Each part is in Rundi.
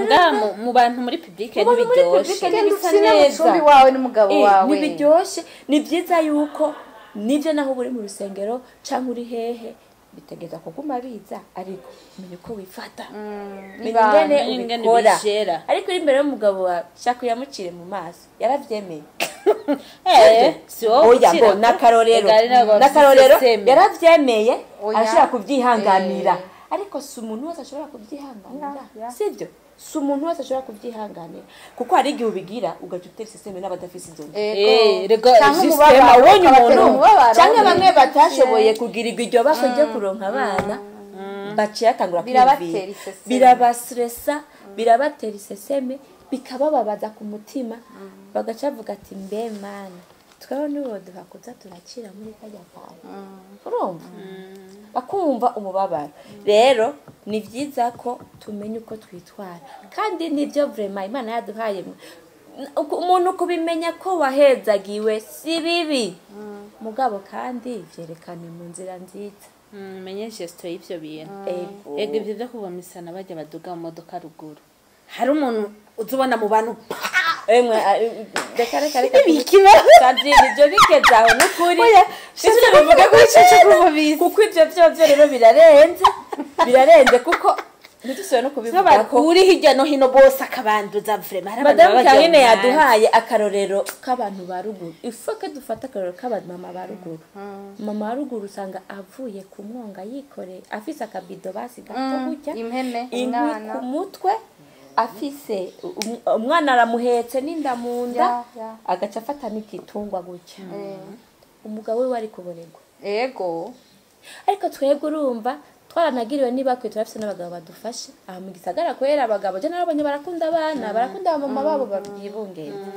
muga mu bantu muri public ntibiryoshe bisa neza wawe n'umugabo wawe ntibiryoshe ni byiza yuko nivyo naho buri mu rusengero canke uri hehe bitegeza kuguma biza ariko menya uko wifata ingene ubikora ariko iri imbere y'umugabo wawe shaka uyamucire mu maso yaravyemeye oya nakarorero yaravyemeye arashobora kubyihanganira ariko si umuntu wese ashobora kubyihanganira sivyo si umuntu wese ashobora kubyihanganira kuko hari igihe ubigira ugaca utera iseseme n'abadafise izo system abonye umuntu cyangwa bamwe batashoboye kugirirwa iryo bako ryo kuronka abana baciye atangura kwiyumvira birabastressa birabatera iseseme bikabababaza ku mutima bagaca bavuga ati mbe mana twebwe nibo duhakuza turakira muri kajya kawe urumva bakumva umubabaro rero ni byiza ko tumenya uko twitwara kandi nibyo vraiment Imana yaduhaye umuntu kubimenya ko wahezagiwe si bibi mugabo kandi vyerekana mu nzira nziza menye gesto y'ivyo bintu ego ibyo byo kubomisana bajya baduga mu modoka ruguru hari umuntu uzubona mu bantu emwe reka kandi ibyo bikezaho n'ukuri sije bivuga ko cyo kubobiza kuko ibyo rero birarenze kuko ntidusubire no kubivuga ko uri hirya no hino bose akabanduza vraiment Madame Karine yaduhaye akarorero k'abantu ba ruguru ifoke dufata akarorero k'abantu mama ba ruguru mama wa ruguru usanga avuye ku mwonga yikoreye afise akabido basigato gutya impene ku mutwe afise umwana aramuhetse n'inda mu nda agaca afata n'igitungwa gutya umugabo we wari kubonerwa ego ariko twebwe urumva twaranagiriwe niba kwe turafise n'abagabo badufashe aha mu gisagara kwera abagabo je narabonye barakunda abana barakunda mama babo babyibungeza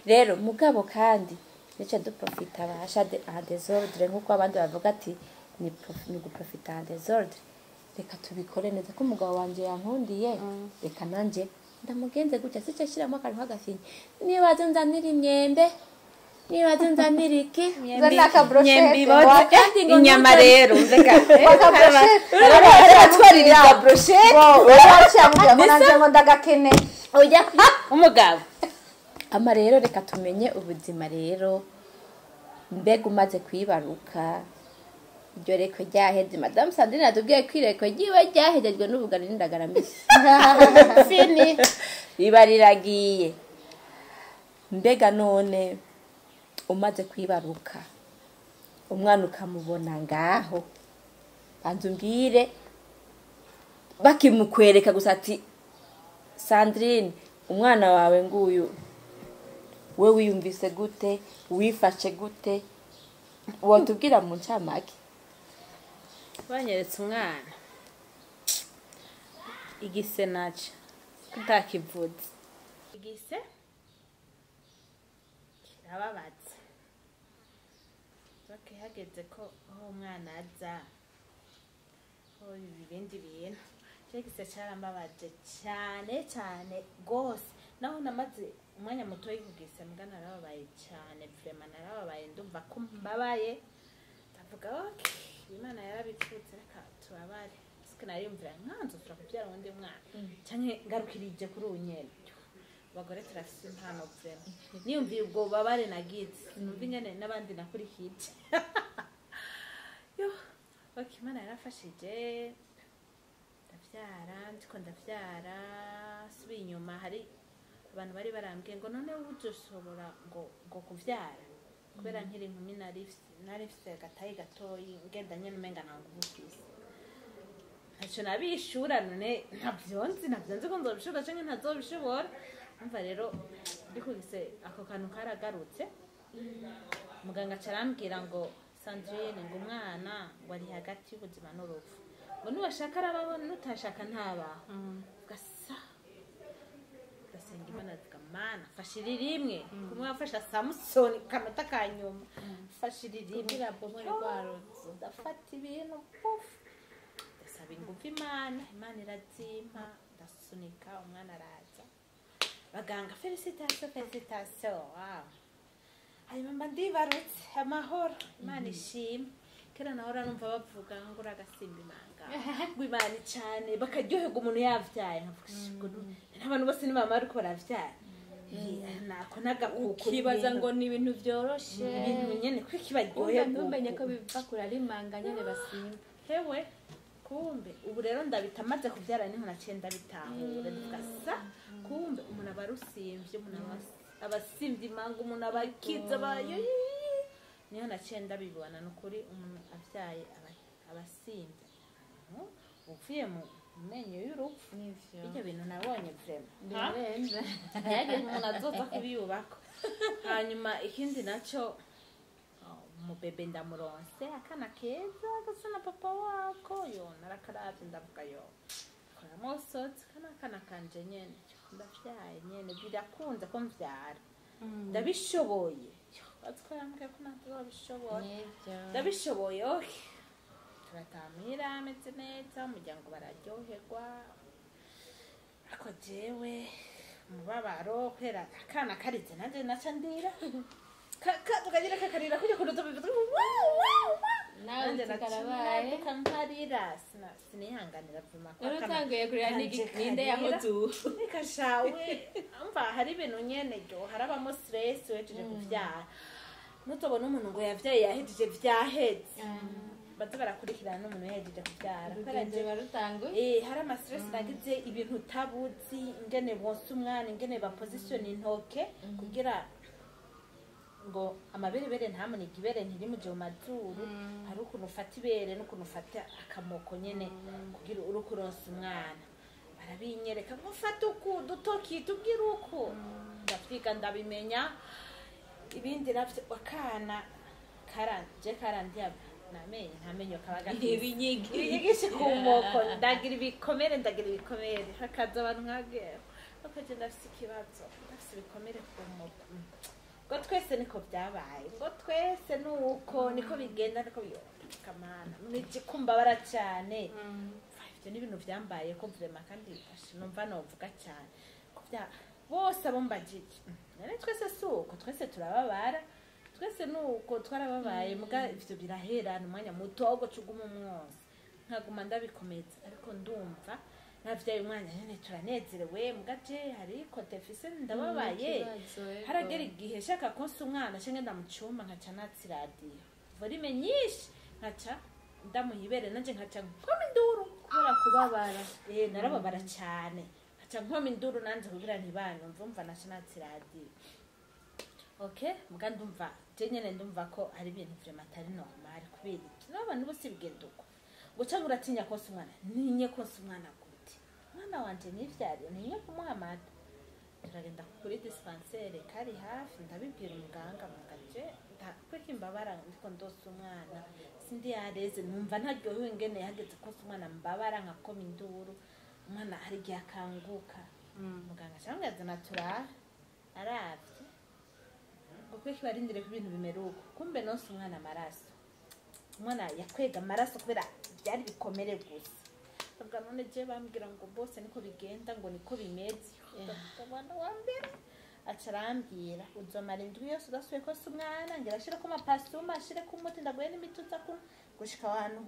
rero mugabo kandi nice duprofita basha a desordre nkuko abandi bavuga ati ni guprofita a desordre reka tubikore neza ko umugabo wanje yankundiye reka nanje ndamugenze gutya sice shiramo akantu k'agafinyi niba nzanira imyembe niba nzanira iki zanaka brochette inyama rero mbega atwarira brochette wacha nanje ngo ndagakene oya umugabo ama rero reka tumenye ubuzima rero mbega umaze kwibaruka iryo reko ryaheze Madame Sandrine yatubwiye ko ireko ryiwe ryahejejwe n'ubugari n'indagara mbisi fini riba riragiye mbega none umaze kwibaruka umwana ukamubona ngaho banza umbwire bakimukwereka gusa ati Sandrine umwana wawe nguyu we wiyumvise gute wifashe gute wotubwira mu ncamake banyeretse umwana igise naca kutakivuze igise kirababaza hageze ko aho umwana aza ko ibindi bintu igise cyarambabaje cyane gose naho namaze umwanya muto yikugise mbwana narababaye cyane vraiment narababaye ndumva ko mbabaye ndavuga okay Imana yarabitutse reka tubabare sikanariyumvira nkanzo tura kubyara wundi mwana cyane ngarukirije kuri unyene bagore turafise impano vraiment niyumviye ubwo babare nagize numva ingene nabandi nakurikije yo okay Imana yarafashije ndavyara subi inyuma hari abantu bari barambwiye ngo none uzoshobora ngo kuvyara kubera nkiri inkumi narifise gatayi gatoyi ngendanye n'umenga ntango ubufise ntacyo nabishura none ntavyonzi ko nzobishobora canke ntazobishobora umva rero ndikugise ako kantu karagarutse muganga carambwira ngo Sandrine ngo umwana wari hagati y'ubuzima n'urupfu ngo nuwashaka arabaho nutashaka ntabaho gasa gasenga Imana zigamana fashiri rimwe kumwe afasha Samson kanota kanyuma fashiri rimwe rabomore rwarutse ndafata ibintu puf ndasaba ingufu Imana irazimpa ndasunika umwana araza baganga felicitation wow hanyuma ndibarutse amahoro Imana ishimwe kera naho numva bavuga ngo uragasimba imanga ngo imana cyane bakaryoherwa umuntu yavyaye nkavuga n'abantu bose ni mama ariko baravyaye nako nagakuku ukibaza ngo ni ibintu vyoroshe ibintu nyene ko kibaryohe ntumenye ko biva kure ari imanga nyene basimba hewe kumbe ubu rero ndabitamaze kuvyara niho naciye ndabitahura ndavuga sa kumbe umuntu aba arusimvye umuntu abasimvye imanga umuntu abakiza bayo niho naciye ndabibona nukuri umuntu avyaye abasimvye uvuye mu menyo y'urupfu ibyo bintu nabonye vrema yagiye umuntu azoza kubiyubako hanyuma ikindi nacyo umubebe ndamuronse akana keza gasa na papa wako yo narakaravye ndavuga yo koramusotse kana kanje nyene ndavyaye nyene birakunze ko mvyara ndabishoboye batwarambwiye ko natazobishoboye ndabishoboye turatamira ameze neza umuryango bararyoherwa ariko jewe umubabaro kubera akana karize nanje naca ndira tukagira kakarira kujya kuruta bivuze nawe tukarabaye kankarira sinihanganira vuma ko utangiye kurira ninde yamutu nikashawe umva hari ibintu nyene ryo harabamo stress wejeje kuvyara nutobona umuntu ngo yavyaye yahejeje vyaheze baza barakurikirana n'umuntu yahejeje kuvyara kurenze barutangu hari ama stress nagize ibintu tabuzi ingene bonse umwana ingene ba position intoke kugira ngo amaberebere ntamunike ibere ntiri mu gihe mazuru hari ukuntu ufata ibere n'ukuntu ufata akamoko nyene kugira urukuronsa umwana barabinyereka ngo ufata uku dutoki tubwira uko ndafika ndabimenya ibindi navyo akana karandya namenye ntamenyo kabaga ibinyigishe ku moko ndagira ibikomere hakaza abantu nkabwira bakaje ndafise ikibazo ndafise ibikomere ku moko ngo twese niko byabaye ngo twese nuko niko bigenda niko biyokamana niki kumbabara cyane ibyo ni ibintu byambaye ko vrema kandi numva novuga cyane ko bya bose abombagije none twese suko twese turababara twese nuko twarababaye muga ivyo biraherana umwanya muto wo cuguma umwose nkaguma ndabikomeza ariko ndumva navyaye umwanya nyene turanezerewe mugaje hari kotefise ndababaye haragera igihe shaka konsa umwana shenge ndamucumba nkaca natsi radio volume nyinshi nkaca ndamuhibere nanje nkaca nkoma induru kubera kubabara narababara cyane nkaca nkoma induru nanje kugira ntibana mvumva naca natsi radio okay muga ndumva je nyene ndumva ko ari ibintu vrema atari normal kubera n'abantu bose bigenda uko ngo cyangwa uratinya konsa umwana ninye konsa umwana mwana wanje nivyari ninye kumuha amata turagenda kuri dispensaire kari hafi ndabibwira umuganga mugaje kweki imbabara ndiko ndose umwana sindi yareze numva ntaryohewe ingene yageze ko umwana mbabara nkakoma induru umwana hari gihe akanguka muganga cyangwa yazana aravye ngo kweki barindire ku bintu bimeruko kumbe nose umwana amaraso umwana yakwega amaraso kubera byari bikomere gusa ubwo none je bambwira ngo bose niko bigenda ngo niko bimeze abana wa mbere acarambira uzomara indwi yose udasuye ko umwana ngira ashire ko mapasuma ashire ko umuti ndagoye n'imituza ko gushika ahantu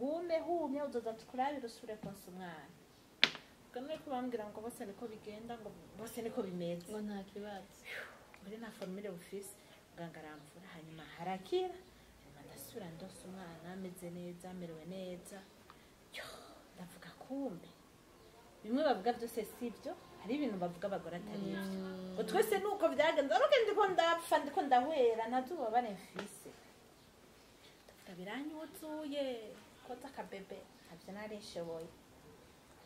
humye uzoza tukurabira usure ko umwana ubwo none ko bambwira ngo bose niko bigenda ngo bose niko bimeze ngo nta kibazo muri na formule office muganga aramvura hanyuma harakira ndasubira ndose umwana ameze neza amerewe neza ndavuga kumbe bimwe bavuga byose sibyo hari ibintu bavuga abagore atari ibyo ngo twese nuko byagenze aruke ndiko ndapfa ndiko ndahwera ntazuba bare mfise ndavuga biranyuzuye koza akabebe ntabyo narishoboye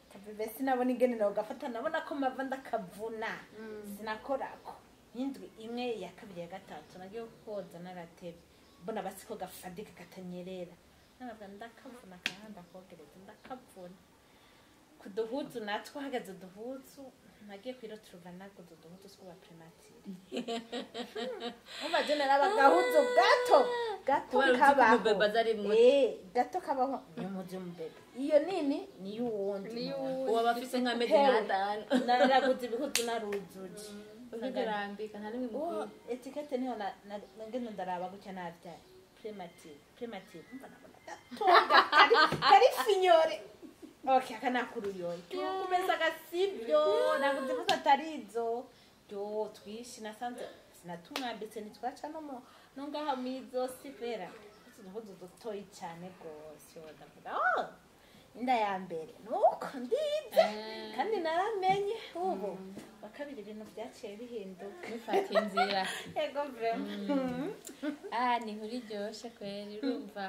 akabebe sinabona ingene nawe gafata nabona ko mava ndakavuna sinakorako indwi imwe ya kabiri ya gatatu nagiye koza naratebe mbona basiko gafadika katanyerera nabwo ndakavuna kandi ndakogereza ndakavuna kuduhuzu natwo hagaze duhuzu nagiye kwiroturuva naguze uduhuzu tw'aba primatire umva jene n'abagahuzu gato kabaho gato kabaho nyumuzi mbebe iyo nini niyo uwundi uwo bafise nka mezi n'atanu naraguze ibihuzu naruzuje ugarambika nta nimwe mukuru etikete niho ngene ndaraba gutya navyaye premative umva nabona gatonga kari sinyore okay akanakuruyoye kumeza gasibyo naguze ko atarizo yo twishi nasanze sinatumwambitse nitwaca no ngaha mizo sifera tunahuzo dutoyi cyane gose ndavuga inda ya mbere nuko ndize kandi naramenye ubu bakabiri ibintu byaciye bihinduka bifata inzira ego vraiment ni nkuri ryoshe kweri urumva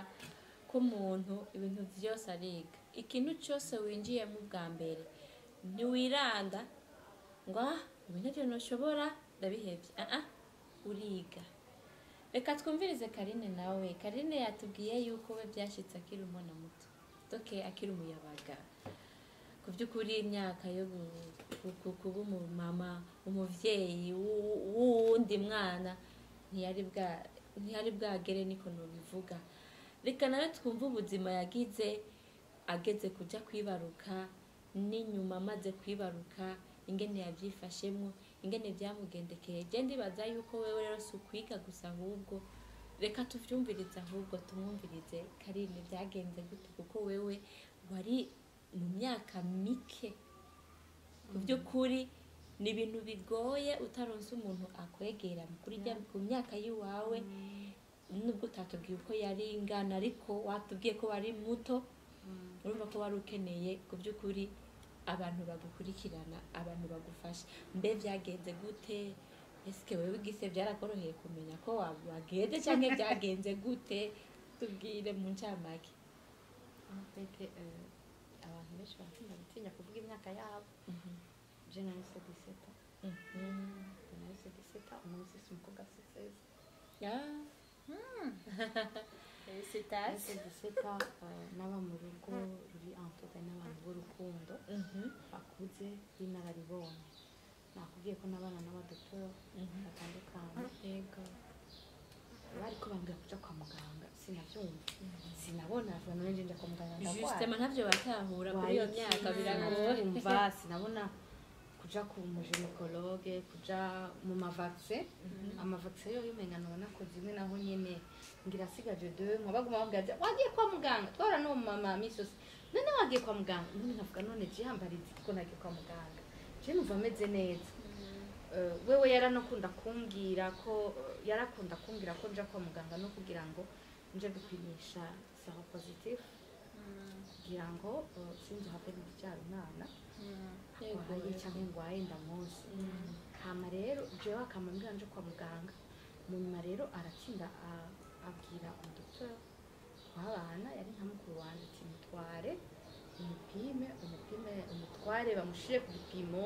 ko umuntu ibintu byose ariga ikintu cyose winjiyemo bwa mbere ntiwiranda ngo ibintu byo ntushobora ndabihebye uriga reka twumvirize Karine nawe Karine yatubwiye yuko we byashyitse akiri umwana muto doke akiri umuyabaga ku by'ukuri imyaka yo kuba umumama umuvyeyi wundi mwana ntiyari bwagere niko nobivuga reka nawe twumva ubuzima yagize ageze kuja kwibaruka n'inyuma amaze kwibaruka ingene yavyifashemo ingene byamugendekeye je ndibaza yuko wewe rero si ukwiga gusa ahubwo reka tuvyumvirize ahubwo tumwumvirize Karine byagenze gute kuko wewe wari mu myaka mike ku by'ukuri ni ibintu bigoye utaronse umuntu akwegera ku myaka yiwawe nubwo utatubwiye uko yari ingana ariko watubwiye ko wari muto urumva ko wari ukeneye ku by'ukuri abantu bagukurikirana abantu bagufasha mbe byagenze gute eske wewe gise byarakoroheye kumenya ko wageze cyangwa byagenze gute tubwire mu ncamake Peke abantu benshi bakunda gutinya kuvuga imyaka yabo je nahise 17 nahise 17 umunsi umukobwa afite 16 naba mu rugo ruri entouré n'abantu b'urukundo bakuze b'inararibonye nakubwiye ko nabana n'abadoktora batandukanye yego bariko bambwira kuja kwa muganga sinavyumva sinabona abantu benshi nja kwa muganga ndagwara justement ntavyo batahura kuri iyo myaka biragoye umva sinabona kuja ku mugynecologue kuja mu mavaccin amavaccin yo yumenya nabona ko zimwe naho nyene ngira sigaje 2 mwabaguma babwira wagiye kwa muganga twara no mama misos none wagiye kwa muganga none navuga none jihambarize ko nagiye kwa muganga je numva meze neza wewe yaranakunda kumbwira ko nja kwa muganga no kugira ngo nje gupimisha seropositif kugira ngo sinzi habe n'byaro umwana waye cyangwa ngwaye ndamuzi hama rero jewe akamambwira nje kwa muganga munyuma rero aratsinda abwira umudoktor w'abana yari nka mukuru wanje ati mutware umutware bamushire ku gipimo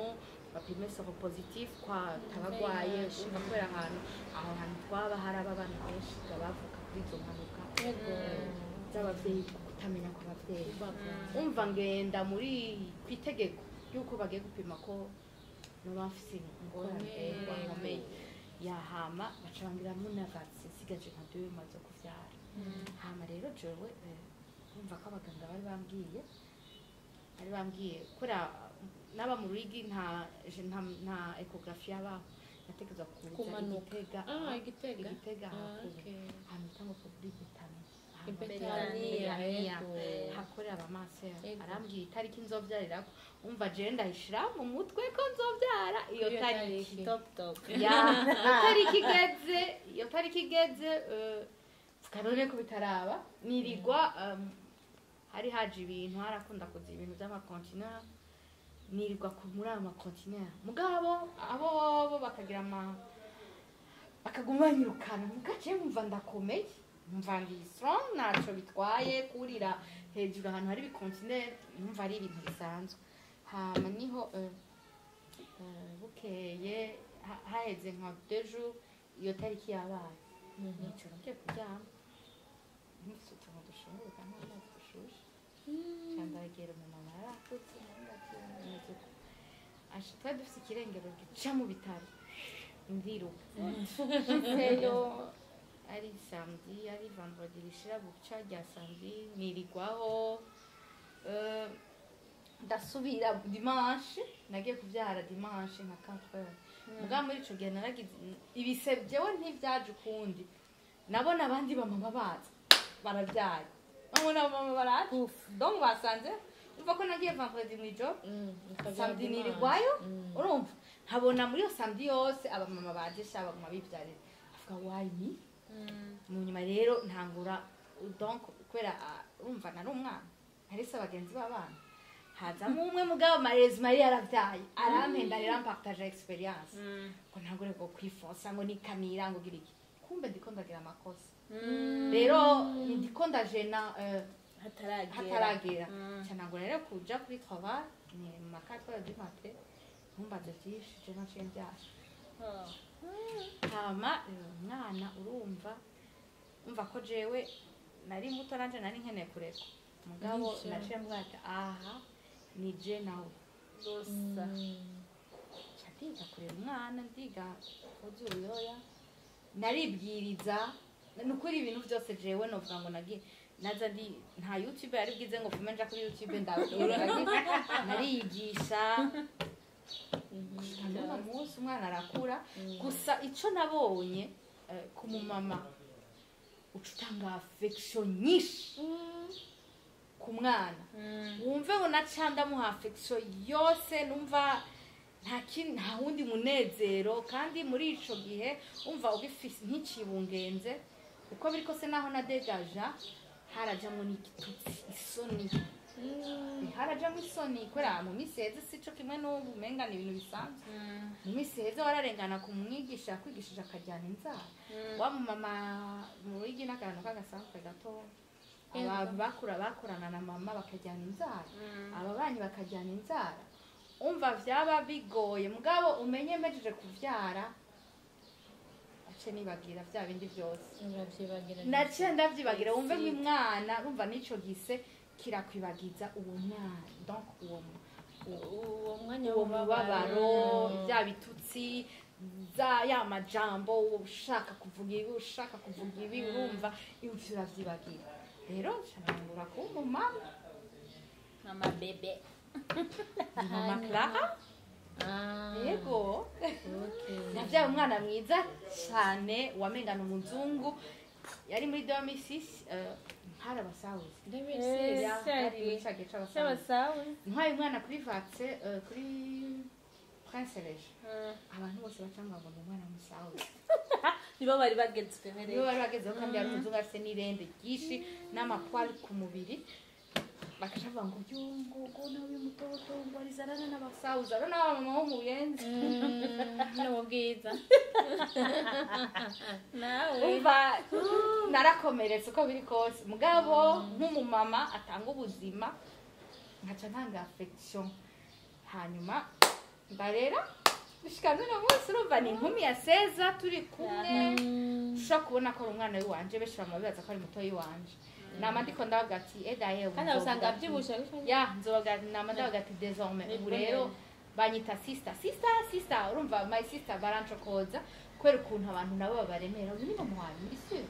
bapime seropositif kwa tabagwaye umva kubera aho hantu twaba hari abana benshi bavuka kuri izo mpanuka z'abavyeyi kutamenya ko abavyeyi umva ngenda muri kwitegeko yuko bagiye gupima ko no bafise ingorane nkomeye yahama bacangira munavazi sigaje nka 2 maze kuvyara hama rero jewe umva ko abaganga bari bambwiye kora naba mu rigi nta ecography yabaho nategeza kumanuka igitega hanyuma public Betania hakorera abamaso arambwiye itariki nzovyarira umva je ndahishira mu mutwe ko nzovyara iyo tariki top iyo tariki igeze kanone ko bitaraba nirigwa hari haje ibintu harakunda kuza ibintu by'amakontineri nirigwa muri ama kontineri mugabo abo bakagira bakaguma nyirukana mugace mva ndakomeye mva ndi strong naco bitwaye kurira hejuru ahantu hari ibikontineri mva ari ibintu bisanzwe hama niho bukeye haheze nka 2 jours iyo tariki yabaye nico ngiye kuryama nisuka mu dushunguka n'amazi dushushe cyandagera mu mama yarakutse ndetse ashitwa dufite ikirengero gica mu bitaro ndiruka rero ari samedi ari vendredi rishira buca rya samedi nirigwaho ndasubira dimanche nagiye kuvyara dimanche nka 4 heures muga muri ico gihe naragize ibisebyewe ntivyaje ukundi nabona abandi bamama baza barabyaye nabona abamama baraje donc basanze umva ko nagiye vendredi mw'ijoro samedi nirirwayo urumva nkabona muri iyo samedi yose abamama baje sha baguma bibyarira avuga wayi mu nyuma rero ntangura donc kubera urumva nari umwana narese abagenzi b'abana hazamo umwe mugabo marezi mari yaravyaye arampenda rero ampartage experience ko ntangure ko kwifonsa ngo nikamira ngo gira iki kumbe ndiko ndagira amakosa rero ndiko ndajena hataragera cyane ngo rero kuja kuri travail ni mu makatwa du matin ntumbaze vyinshi je naciye mbyasha hama umwana urumva umva ko jewe nari muto nanje nari nkeneye kureka mugabo naciye mbwata aha ni je nawe gusa ndiga kurera umwana ndiga koza uruyoya naribwiriza nukuri ibintu byose jewe novuga ngo nagiye naza ndi nta YouTube yari bwize ngo vume nja kuri YouTube ndabwira nariyigisha ndabona umunsi umwana arakura gusa ico nabonye ku mumama ucutanga affection nyinshi ku mwana wumve ngo nacanda muha affection yose numva nta wundi munezero kandi muri ico gihe umva ugifise nk'icibungenze uko biri kose naho nadegaja harajamwo n'igitutsi isoni harajamwo isoni kubera mu miseze sico kimwe n'ubu umenga ni ibintu bisanzwe mu miseze wararengana ku mwigisha kwigishije akajyana inzara wa mama muri gina akantu k'agasanzwe gato bakorana na mama bakajyana inzara aba banyi bakajyana inzara umva vyaba bigoye mugabo umenye mejeje kuvyara ace nibagira vya bindi byose nace ndavyibagira wumve nk'umwana urumva nico gise kirakwibagiza uwo mwana donc uwo mwanya w'umubabaro vya bitutsi ya majambo ushaka kuvuga ibi ushaka kuvuga ibi urumva ivyo uravyibagira rero canangura ku mama mama bebe mama Clara yego navyaye umwana mwiza cyane wamengana umuzungu yari muri 2006 hari abasawuzi ntwaye umwana kuri vaxe kuri Prince Regis abantu bose bacanga ngo umwana musawuzi nibo bari bagezweho rero nibo bari bagezweho kandi yari umuzungu afite n'irende ryinshi n'amakwari ku mubiri bakashava ngo yungo nawe mutoto ngo arizarana n'abasawuza rero nawe mama wo muyenzi no bwiza nawe umva narakomeretse uko biri kose mugabo nk'umumama atanga ubuzima nkaca ntanga affection hanyuma mbarera bishikana no munsi urumva ni inkumi ya seza turi kumwe ushobora kubona ko ari umwana w'iwanje beshira mu bibaza ko ari muto w'iwanje nama ndiko ndavuga ati edaye kandi usanga abyibusha ya nzoga nama ndavuga ati désormais ubu rero banyita sister urumva my sister barancokoza kwera ukuntu abantu nabo babaremera uyu ni mama wawe muri sure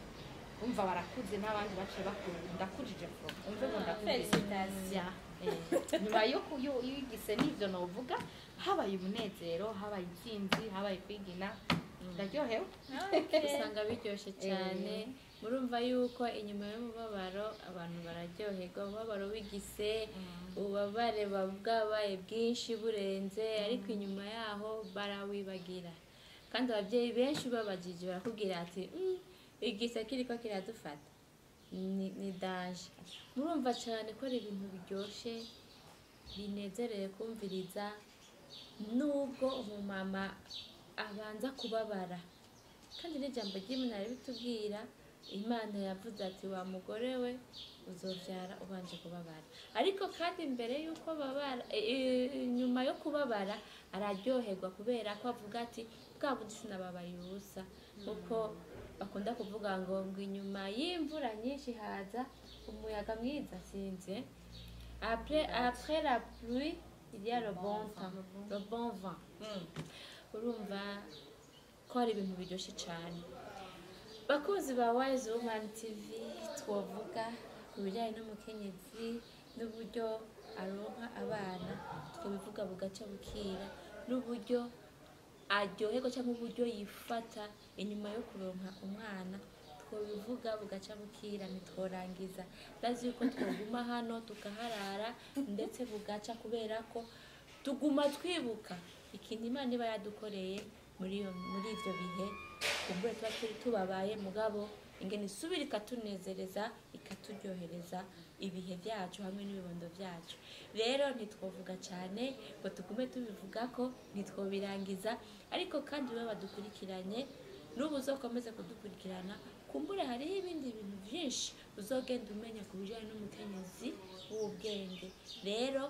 umva barakuze n'abandi bace bakunda kujije from umve ngo felicitation nyuma yo yigise n'ivyo novuga habaye umunezero habaye intsinzi habaye kwigina ndaryohewe usanga biryoshye cyane murumva yuko inyuma y'umubabaro abantu bararyoherwa umubabaro wigise ubabare bwabaye bwinshi burenze ariko inyuma yaho barawibagira kandi ababyeyi benshi babajije barakubwira ati igise kiriko kiradufata ni daje murumva cyane ko ari ibintu biryoshye binezereye kumviriza nubwo umumama abanza kubabara kandi n'ijambo ry'Imana ribitubwira Imana yavuze ati wa mugore we uzovyara ubanje kubabara ariko kandi mbere yuko babara nyuma yo kubabara araryoherwa kubera ko avuga ati bwa bundi sinababaye ubusa kuko bakunda kuvuga ngo inyuma y'imvura nyinshi haza umuyaga mwiza sinze après la pluie il y a le bon temps le bon vent urumva ko ari ibintu biryoshye cyane bakozi ba Wise Woman TV twavuga ku bijyanye n'umukenyezi n'uburyo aronka abana twabivuga bugaca bukira n'uburyo aryoherwa cyangwa uburyo yifata inyuma yo kuronka umwana twobivuga bugaca bukira ntitworangiza ndazi yuko twoguma hano tukaharara ndetse bugaca kubera ko tuguma twibuka ikintu Imana iba yadukoreye muri ivyo bihe kumbure tuba turi tubabaye mugabo ingene isubira ikatunezereza ikaturyohereza ibihe byacu hamwe n'ibibondo byacu rero ntitwovuga cyane ngo tugume tubivuga ko ntitwobirangiza ariko kandi we badukurikiranye n'ubu uzokomeze kudukurikirana kumbure hariho ibindi bintu byinshi uzogenda umenya ku bijyanye n'umukenyezi w'ubwenge rero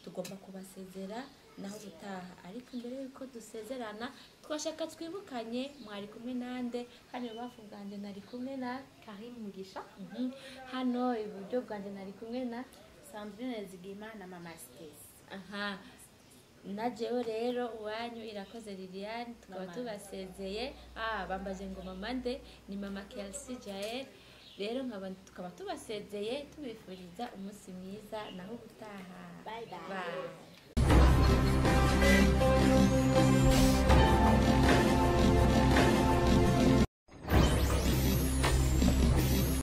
tugomba kubasezera naho gutaha ariko imbere y'uko dusezerana twashaka twibukanye mwari kumwe nande hano ibubafu bwanjye nari kumwe na Karim Mugisha hano iburyo bwanjye nari kumwe na Sandrine Zigimana mama Stacey aha na jewe rero uwanyu irakoze Liliane tukaba tubasezeye bambaje ngo mama nde ni mama Kelsey Jael rero tukaba tubasezeye tubifuriza umunsi mwiza naho gutaha bye bye